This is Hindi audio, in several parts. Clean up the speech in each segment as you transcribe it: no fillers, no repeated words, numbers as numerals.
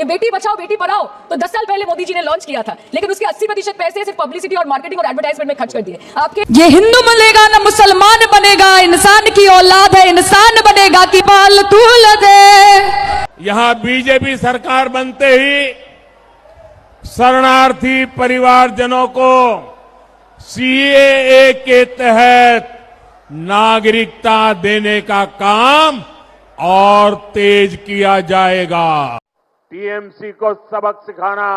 कि बेटी बचाओ बेटी पढ़ाओ तो 10 साल पहले मोदी जी ने लॉन्च किया था, लेकिन उसके 80% पैसे सिर्फ पब्लिसिटी और मार्केटिंग और एडवर्टाइजमेंट में खर्च कर दिए। आपके ये हिंदू बनेगा ना मुसलमान बनेगा, इंसान की औलाद है इंसान बनेगा कि पाल तूल दे। यहां बीजेपी सरकार बनते ही शरणार्थी परिवारजनों को सीएए के तहत नागरिकता देने का काम और तेज किया जाएगा। टीएमसी को सबक सिखाना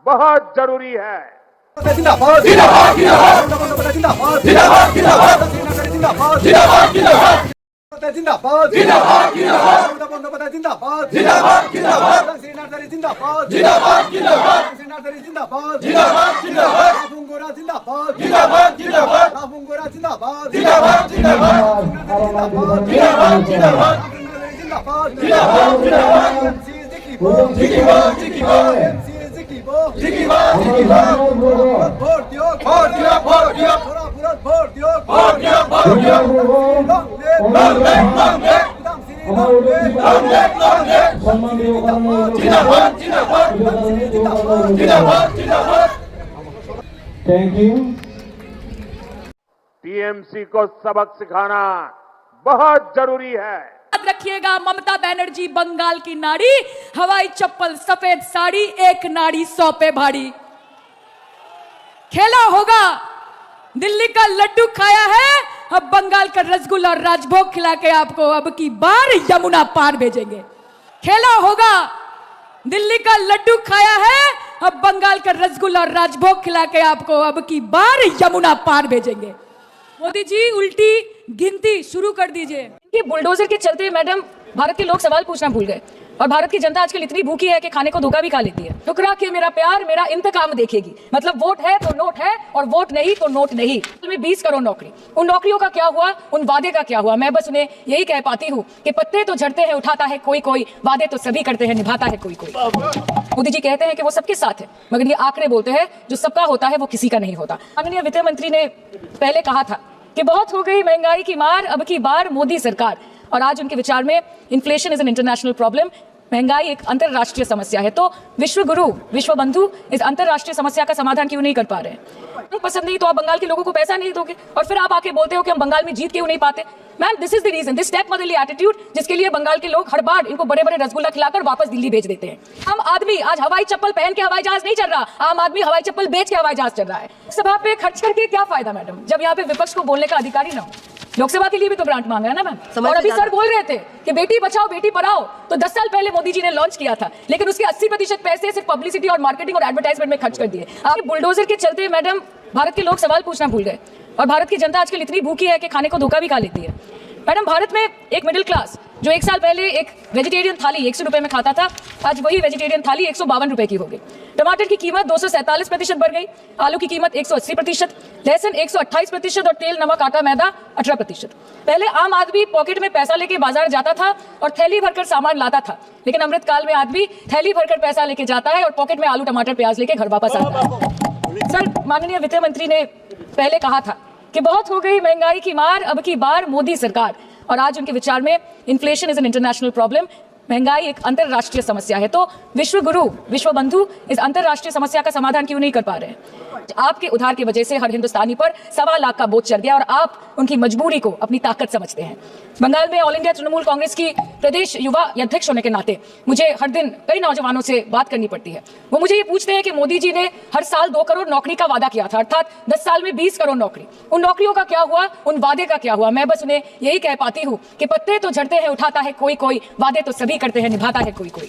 बहुत जरूरी है। जिंदाबाद जिंदाबाद जिंदाबाद जिंदाबाद जिंदाबाद जिंदाबाद जिंदाबाद जिंदाबाद जिंदाबाद जिंदाबाद जिंदाबाद जिंदाबाद जिंदाबाद जिंदाबाद जिंदाबाद श्रीनगर जिंदाबाद जिंदाबाद जिंदाबाद श्रीनगर जिंदाबाद जिंदाबाद जिंदाबाद लाफुंगोरा जिंदाबाद जिंदाबाद जिंदाबाद लाफुंगोरा जिंदाबाद जिंदाबाद जिंदाबाद जिंदाबाद जिंदाबाद जिंदाबाद जिंदाबाद जिंदाबाद जिंदाबाद जिंदाबाद जिंदाबाद जिंदाबाद जिंदाबाद भोट दियो भोट दियो भोट दियो पूरा भोट दियो भोट दियो भोट दियो थैंक यू। टीएमसी को सबक सिखाना बहुत जरूरी है। याद रखिएगा, ममता बनर्जी बंगाल की नाड़ी, हवाई चप्पल सफेद साड़ी, एक नाड़ी 100 पे भारी। खेला होगा दिल्ली का लड्डू खाया है, अब बंगाल का रसगुल्ला और राजभोग खिला के आपको अब की बार यमुना पार भेजेंगे। खेला होगा दिल्ली का लड्डू खाया है, अब बंगाल का रसगुल्ला और राजभोग खिला के आपको अब की बार यमुना पार भेजेंगे। मोदी जी उल्टी गिनती शुरू कर दीजिए। कि बुलडोजर के चलते मैडम भारत के लोग सवाल पूछना भूल गए और भारत की जनता आजकल इतनी भूखी है कि खाने को धोखा भी खा लेती है। ठुकरा के मेरा प्यार मेरा इंतकाम देखेगी, मतलब वोट है तो नोट है और वोट नहीं तो नोट नहीं। में 20 करोड़ नौकरी, उन नौकरियों का क्या हुआ, उन वादे का क्या हुआ? मैं बस उन्हें यही कह पाती हूँ कि पत्ते तो झड़ते हैं उठाता है कोई कोई, वादे तो सभी करते हैं निभाता है कोई कोई। मोदी जी कहते हैं कि वो सबके साथ है, मगर ये आंकड़े बोलते हैं जो सबका होता है वो किसी का नहीं होता। माननीय वित्त मंत्री ने पहले कहा था कि बहुत हो गई महंगाई की मार, अब की बार मोदी सरकार, और आज उनके विचार में inflation is an international problem, महंगाई एक अंतरराष्ट्रीय समस्या है। तो विश्व गुरु विश्व बंधु इस अंतरराष्ट्रीय समस्या का समाधान क्यों नहीं कर पा रहे हैं? पसंद नहीं तो आप बंगाल के लोगों को पैसा नहीं दोगे और फिर आप आके बोलते हो कि हम बंगाल में जीत क्यों नहीं पाते। Ma'am this is the reason, this stepmotherly attitude, जिसके लिए बंगाल के लोग हर बार इनको बड़े बड़े रसगुल्ला खिलाकर वापस दिल्ली भेज देते हैं। आम आदमी आज हवाई चप्पल पहन के हवाई जहाज नहीं चल रहा, आम आदमी हवाई चप्पल बेच के हवाई जहाज चल रहा है। सभा पे खर्च करके क्या फायदा मैडम, जब यहाँ पे विपक्ष को बोलने का अधिकारी ना हो। लोकसभा के लिए भी तो ग्रांट मांगा है ना मैम। और अभी सर बोल रहे थे कि बेटी बचाओ बेटी पढ़ाओ तो 10 साल पहले मोदी जी ने लॉन्च किया था, लेकिन उसके 80% पैसे सिर्फ पब्लिसिटी और मार्केटिंग और एडवर्टाइजमेंट में खर्च कर दिए। आप बुलडोजर के चलते मैडम भारत के लोग सवाल पूछना भूल गए और भारत की जनता आजकल इतनी भूखी है कि खाने को धोखा भी खा लेती है। मैडम भारत में एक मिडिल क्लास जो 1 साल पहले एक वेजिटेरियन थाली 100 रुपए में खाता था, आज वही वेजिटेरियन थाली 152 रुपए की हो गई। टमाटर की कीमत 247% बढ़ गई, आलू की कीमत 180%, लहसुन 128% और तेल नमक आटा मैदा 18%। पहले आम आदमी पॉकेट में पैसा लेके बाजार जाता था और थैली भरकर सामान लाता था, लेकिन अमृतकाल में आदमी थैली भरकर पैसा लेके जाता है और पॉकेट में आलू टमाटर प्याज लेके घर वापस आता है। सर माननीय वित्त मंत्री ने पहले कहा था कि बहुत हो गई महंगाई की मार, अब की बार मोदी सरकार, और आज उनके विचार में inflation is an international problem, महंगाई एक अंतरराष्ट्रीय समस्या है। तो विश्व गुरु विश्व बंधु इस अंतरराष्ट्रीय समस्या का समाधान क्यों नहीं कर पा रहे हैं? आपके उधार की वजह से हर हिंदुस्तानी पर 1.25 लाख का बोझ चढ़ गया और आप उनकी मजबूरी को अपनी ताकत समझते हैं। बंगाल में ऑल इंडिया तृणमूल कांग्रेस की प्रदेश युवा अध्यक्ष होने के नाते मुझे हर दिन कई नौजवानों से बात करनी पड़ती है। वो मुझे ये पूछते हैं कि मोदी जी ने हर साल 2 करोड़ नौकरी का वादा किया था, अर्थात 10 साल में 20 करोड़ नौकरी, उन नौकरियों का क्या हुआ, उन वादे का क्या हुआ? मैं बस उन्हें यही कह पाती हूँ कि पत्ते तो झड़ते हैं उठाता है कोई कोई, वादे तो सभी करते हैं निभाता है कोई कोई।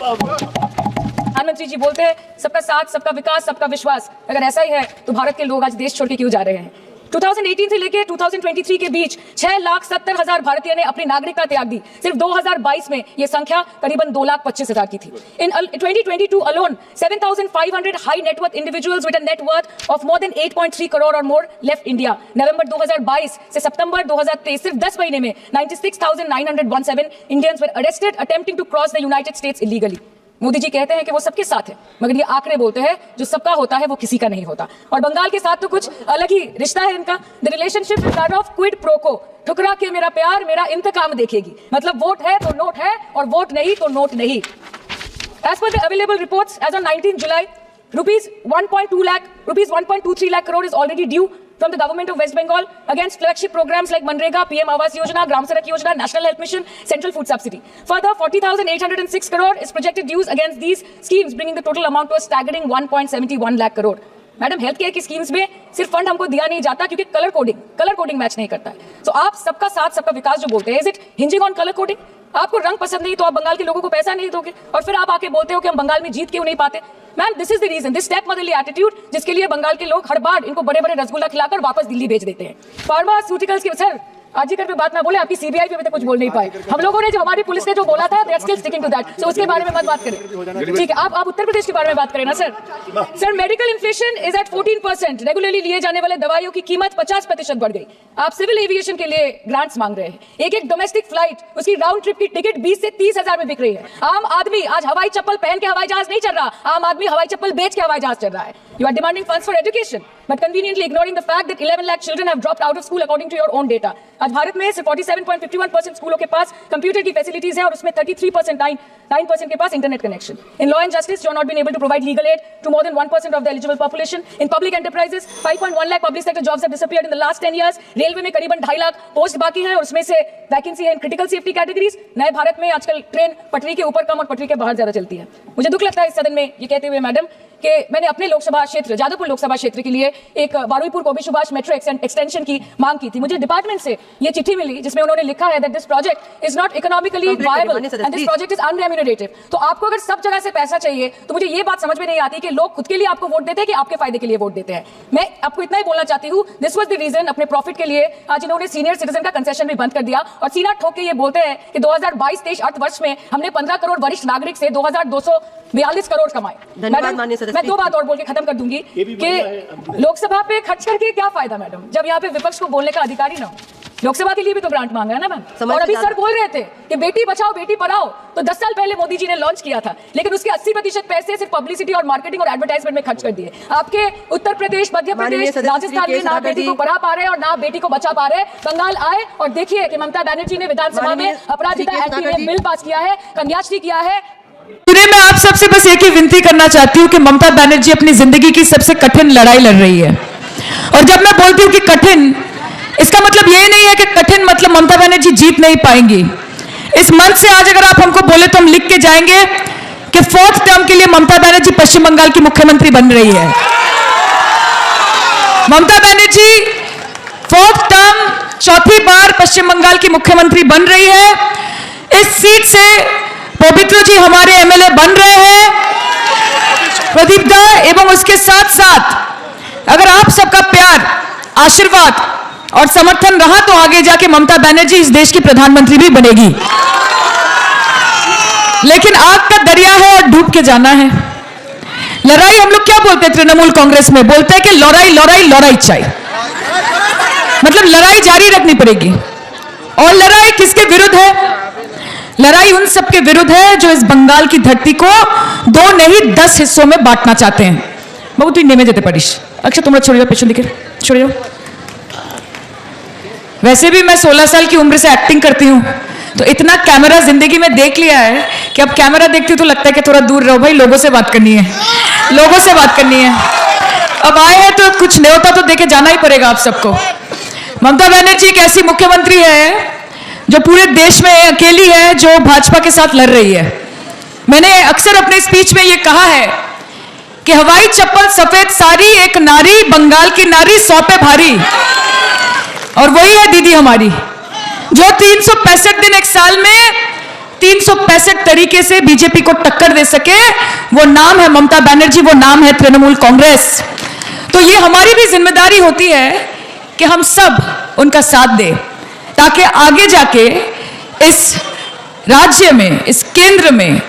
प्रधानमंत्री जी बोलते हैं सबका साथ सबका विकास सबका विश्वास, अगर ऐसा ही है तो भारत के लोग आज देश छोड़ के क्यों जा रहे हैं? 2018 से लेकर 2023 के बीच 6,70,000 भारतीय ने अपनी नागरिकता त्याग दी। सिर्फ 2022 में यह संख्या करीबन 2,25,000 की थी। इन 2022 alone 7,500 high net worth individuals with a net worth of more than 8.3 crore और मोर लेफ्ट इंडिया। नवंबर 2022 से सितंबर 2023 सिर्फ 10 महीने में 96,917 Indians were arrested attempting to cross the United States illegally. Modi ji कहते हैं कि वो सबके साथ है, मगर ये आंकड़े बोलते हैं जो सबका होता है वो किसी का नहीं होता। और बंगाल के साथ तो कुछ अलग ही रिश्ता है इनका। The relationship is that of quid pro को, ठुकरा के मेरा प्यार मेरा इंतकाम देखेगी, मतलब वोट है तो नोट है और वोट नहीं तो नोट नहीं। As per the available reports, as on 19 July, rupees 1.23 lakh crore is already due from the government of West Bengal against flagship programs like Manrega, PM Awas Yojana, Gram Sadak Yojana, National Health Mission, Central Food Subsidy. Further, 40,806 crore is projected dues against these schemes, bringing the total amount to a staggering 1.71 lakh crore. Madam health care की स्कीम्स में सिर्फ फंड हमको दिया नहीं जाता क्योंकि कलर कोडिंग मैच नहीं करता है. तो आप सबका साथ सबका विकास जो बोलते हैं, is it hinging on colour coding? आपको रंग पसंद नहीं तो आप बंगाल के लोगों को पैसा नहीं दोगे और फिर आप आके बोलते हो कि हम बंगाल में जीत क्यों नहीं पाते. Ma'am, this is the reason, this stepmotherly attitude, जिसके लिए बंगाल के लोग हर बार इनको बड़े बड़े रसगुल्ला खिलाकर वापस दिल्ली भेज देते हैं. फार्मास्यूटिकल्स की सर आजीकर पे बात ना बोले, आपकी सीबीआई पे अभी तक कुछ बोल नहीं पाए. हम लोगों ने जो हमारी पुलिस ने जो बोला था, that's still sticking to that. So उसके बारे में मत बात करें, ठीक है? आप उत्तर प्रदेश के बारे में बात करें ना sir. Sir, medical inflation is at 14%. Regularly लिए जाने वाले दवाइयों की कीमत 50% बढ़ गई. आप सिविल एविएशन के लिए ग्रांट्स मांग रहे हैं. एक डोमेस्टिक फ्लाइट, उसकी राउंड ट्रिप की टिकट 20 से 30 हजार में बिक रही है. आम आदमी आज हवाई चप्पल पहन के हवाई जहाज नहीं चल रहा, आम आदमी हवाई चप्पल बेच के हवाई जहाज चल रहा है. You are demanding funds for education, but conveniently ignoring the fact that 11 lakh children have dropped out of school according to your own data. आज भारत में सिर्फ 47.51% स्कूलों के पास कंप्यूटर की फैसिलिटीज है और उसमें 33.9% के पास internet connection. In law and justice, you are not been able to provide legal aid to more than 1% of the eligible population. In public enterprises, 5.1 lakh public sector jobs have disappeared in the last 10 years. Railway में करीबन 2.5 लाख पोस्ट बाकी हैं और उसमें से वैकेंसी है इन क्रिटिकल सेफ्टी कैटेगरीज. नए भारत में आजकल ट्रेन पटरी के ऊपर कम और पटरी के बाहर ज्यादा चलती है. मुझे दुख लगता है इस सदन में ये कहते हुए मैडम कि मैंने अपने लोकसभा क्षेत्र जादवपुर लोकसभा क्षेत्र के लिए एक बारुईपुर गोभी सुभाष मेट्रो एक्सटेंशन की मांग की थी. मुझे डिपार्टमेंट से ये चिट्ठी मिली जिसमें उन्होंने लिखा है that this project is not economically viable and this project is unremunerative. तो आपको अगर सब जगह से पैसा चाहिए तो मुझे ये बात समझ में नहीं आती कि लोग खुद के लिए आपको वोट देते हैं कि आपके फायदे के लिए वोट देते हैं. मैं आपको इतना ही बोलना चाहती हूँ, दिस वाज द रीजन अपने प्रॉफिट के लिए आज इन्होंने सीनियर सिटीजन का कंसेशन भी बंद कर दिया और सीना ठोक के ये बोलते हैं कि 2022-23 अर्थ वर्ष में हमने 15 करोड़ वरिष्ठ नागरिक से 2242 करोड़ कमाए. मैं दो बात और बोल के खत्म कर दूंगी कि लोकसभा पे खर्च करके क्या फायदा मैडम, जब यहाँ पे विपक्ष को बोलने का अधिकार ही ना हो. लोकसभा के लिए भी तो ग्रांट मांगा है ना मैम. और अभी सर बोल रहे थे कि बेटी बचाओ बेटी पढ़ाओ, तो 10 साल पहले मोदी जी ने लॉन्च किया था, लेकिन उसके 80% पैसे सिर्फ पब्लिसिटी और मार्केटिंग और एडवर्टाइजमेंट में खर्च कर दिए. आपके उत्तर प्रदेश, मध्य प्रदेश, राजस्थान में ना बेटी को पढ़ा पा रहे और ना बेटी को बचा पा रहे. बंगाल आए और देखिए कि ममता बनर्जी ने विधानसभा में अपराजिता एक्ट में बिल पास किया है, कन्याश्री किया है. मैं आप सबसे बस एक ही विनती करना चाहती हूँ कि ममता बनर्जी अपनी जिंदगी की सबसे कठिन लड़ाई लड़ रही है. और जब मैं बोलती हूँ कि कठिन, इसका मतलब ये नहीं है कि कठिन मतलब ममता बनर्जी जीत नहीं पाएंगी. इस मंच से आज अगर आप हमको बोले तो हम लिख के जाएंगे कि 4th टर्म के लिए ममता बनर्जी पश्चिम बंगाल की मुख्यमंत्री बन रही है. ममता बनर्जी 4th टर्म 4थी बार पश्चिम बंगाल की मुख्यमंत्री बन रही है. इस सीट से पवित्र जी हमारे एमएलए बन रहे हैं, प्रदीप दा, एवं उसके साथ साथ अगर आप सबका प्यार, आशीर्वाद और समर्थन रहा तो आगे जाके ममता बनर्जी इस देश की प्रधानमंत्री भी बनेगी. लेकिन आग का दरिया है और डूब के जाना है. लड़ाई हम लोग क्या बोलते हैं तृणमूल कांग्रेस में, बोलते हैं कि लड़ाई लड़ाई लड़ाई चाहिए, मतलब लड़ाई जारी रखनी पड़ेगी. और लड़ाई किसके विरुद्ध है? लड़ाई उन सब के विरुद्ध है जो इस बंगाल की धरती को 2 नहीं 10 हिस्सों में बांटना चाहते हैं. बहुत ही नेमे देते परिश. अक्षय तुम छोड़ जाओ, पेशेंट दिखे छोड़ जाओ. वैसे भी मैं 16 साल की उम्र से एक्टिंग करती हूँ, तो इतना कैमरा जिंदगी में देख लिया है कि अब कैमरा देखती हूँ तो लगता है कि थोड़ा दूर रहो भाई, लोगों से बात करनी है, लोगों से बात करनी है. अब आए हैं तो कुछ न्योता तो देके जाना ही पड़ेगा आप सबको. ममता बनर्जी एक ऐसी मुख्यमंत्री है जो पूरे देश में अकेली है जो भाजपा के साथ लड़ रही है. मैंने अक्सर अपने स्पीच में ये कहा है कि हवाई चप्पल सफेद साड़ी, एक नारी बंगाल की नारी 100 पे भारी. और वही है दीदी हमारी जो 365 दिन एक साल में 365 तरीके से बीजेपी को टक्कर दे सके. वो नाम है ममता बनर्जी, वो नाम है तृणमूल कांग्रेस. तो ये हमारी भी जिम्मेदारी होती है कि हम सब उनका साथ दें ताकि आगे जाके इस राज्य में, इस केंद्र में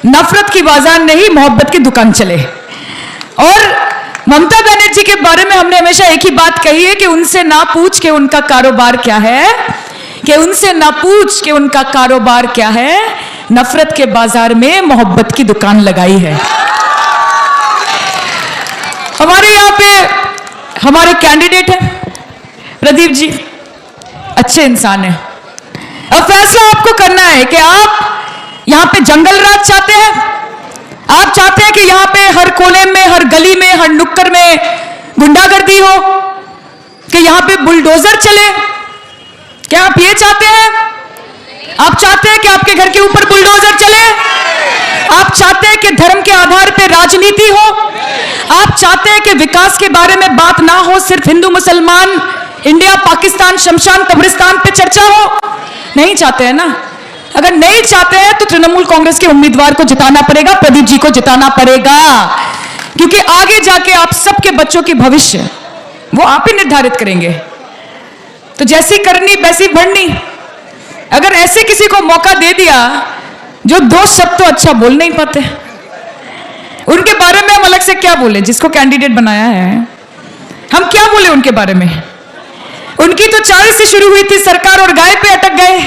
नफरत की बाजार नहीं, मोहब्बत की दुकान चले. और ममता बनर्जी के बारे में हमने हमेशा एक ही बात कही है कि उनसे ना पूछ के उनका कारोबार क्या है, कि उनसे ना पूछ के उनका कारोबार क्या है, नफरत के बाजार में मोहब्बत की दुकान लगाई है. हमारे यहाँ पे हमारे कैंडिडेट हैं प्रदीप जी, अच्छे इंसान है. अब फैसला आपको करना है कि आप यहां पे जंगल राज चाहते हैं आप चाहते हैं कि यहां पे हर कोने में, हर गली में, हर नुक्कड़ में गुंडागर्दी हो, कि यहां पे बुलडोजर चले? क्या आप ये चाहते हैं? आप चाहते हैं कि आपके घर के ऊपर बुलडोजर चले? आप चाहते हैं कि धर्म के आधार पर राजनीति हो? आप चाहते हैं कि विकास के बारे में बात ना हो, सिर्फ हिंदू मुसलमान, इंडिया पाकिस्तान, शमशान कब्रिस्तान पे चर्चा हो? नहीं चाहते हैं ना? अगर नहीं चाहते हैं तो तृणमूल कांग्रेस के उम्मीदवार को जिताना पड़ेगा, प्रदीप जी को जिताना पड़ेगा, क्योंकि आगे जाके आप सबके बच्चों की भविष्य वो आप ही निर्धारित करेंगे। तो जैसी करनी वैसी बढ़नी। अगर ऐसे किसी को मौका दे दिया जो दो शब्द तो अच्छा बोल नहीं पाते, उनके बारे में हम अलग से क्या बोले? जिसको कैंडिडेट बनाया है हम क्या बोले उनके बारे में? उनकी तो 40 से शुरू हुई थी सरकार और गाय पे अटक गए,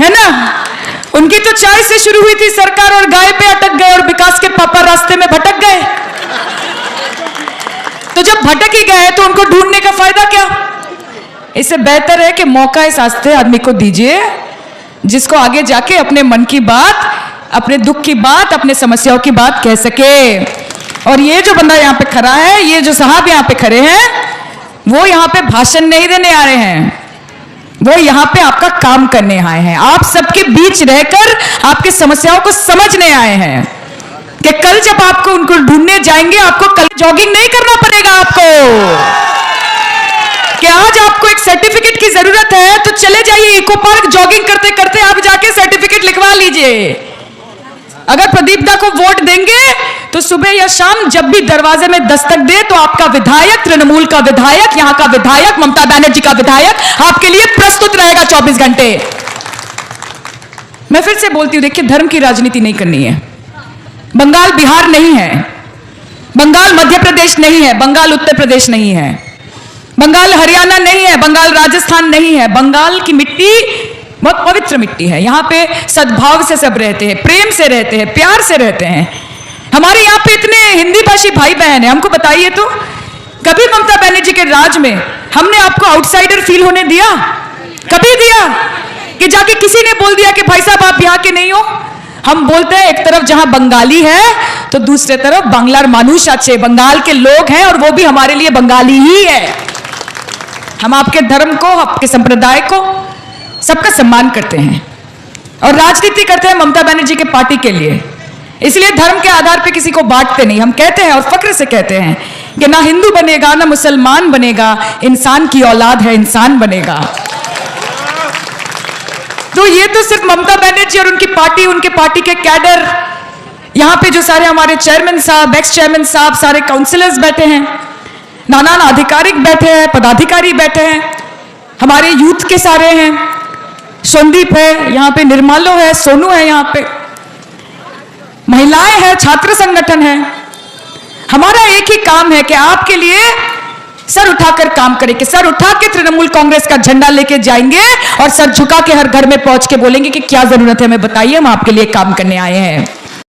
है ना? उनकी तो 40 से शुरू हुई थी सरकार और गाय पे अटक गए और विकास के पापा रास्ते में भटक गए। तो जब भटक ही गए तो उनको ढूंढने का फायदा क्या? इससे बेहतर है कि मौका इस आस्थे आदमी को दीजिए जिसको आगे जाके अपने मन की बात, अपने दुख की बात, अपने समस्याओं की बात कह सके। और ये जो बंदा यहाँ पे खड़ा है, ये जो साहब यहाँ पे खड़े हैं, वो यहाँ पे भाषण नहीं देने आ रहे हैं, वो यहाँ पे आपका काम करने आए हैं। आप सबके बीच रहकर आपकी समस्याओं को समझने आए हैं कि कल जब आपको उनको ढूंढने जाएंगे, आपको कल जॉगिंग नहीं करना पड़ेगा आपको, कि आज आपको एक सर्टिफिकेट की जरूरत है तो चले जाइए इको पार्क, जॉगिंग करते करते आप जाके सर्टिफिकेट लिखवा लीजिए। अगर प्रदीप दा को वोट देंगे तो सुबह या शाम जब भी दरवाजे में दस्तक दे तो आपका विधायक, तृणमूल का विधायक, यहां का विधायक, ममता बनर्जी का विधायक आपके लिए प्रस्तुत रहेगा 24 घंटे। मैं फिर से बोलती हूं, देखिए धर्म की राजनीति नहीं करनी है। बंगाल बिहार नहीं है, बंगाल मध्य प्रदेश नहीं है, बंगाल उत्तर प्रदेश नहीं है, बंगाल हरियाणा नहीं है, बंगाल राजस्थान नहीं है। बंगाल की मिट्टी बहुत पवित्र मिट्टी है, यहाँ पे सद्भाव से सब रहते हैं, प्रेम से रहते हैं, प्यार से रहते हैं। हमारे यहाँ पे इतने हिंदी भाषी भाई बहन हैं, हमको बताइए तो कभी ममता बनर्जी के राज में हमने आपको आउटसाइडर फील होने दिया? कभी दिया कि जाके किसी ने बोल दिया कि भाई साहब आप यहाँ के नहीं हो? हम बोलते हैं एक तरफ जहां बंगाली है तो दूसरे तरफ बांग्लार मानुष अच्छे, बंगाल के लोग हैं और वो भी हमारे लिए बंगाली ही है। हम आपके धर्म को, आपके संप्रदाय को, सबका सम्मान करते हैं और राजनीति करते हैं ममता बनर्जी के पार्टी के लिए। इसलिए धर्म के आधार पे किसी को बांटते नहीं। हम कहते हैं और फक्र से कहते हैं कि ना हिंदू बनेगा ना मुसलमान बनेगा, इंसान की औलाद है, इंसान बनेगा। तो ये तो सिर्फ ममता बनर्जी और उनके पार्टी के कैडर, यहां पे जो सारे हमारे चेयरमैन साहब, एक्स चेयरमैन साहब, सारे काउंसिलर्स बैठे हैं, नाना आधिकारिक बैठे हैं, पदाधिकारी बैठे हैं, हमारे यूथ के सारे हैं, संदीप है यहाँ पे, निर्मालो है, सोनू है यहाँ पे, महिलाएं हैं, छात्र संगठन है। हमारा एक ही काम है कि आपके लिए सर उठाकर काम करें, कि सर उठा के तृणमूल कांग्रेस का झंडा लेके जाएंगे और सर झुका के हर घर में पहुंच के बोलेंगे कि क्या जरूरत है हमें बताइए, हम आपके लिए काम करने आए हैं।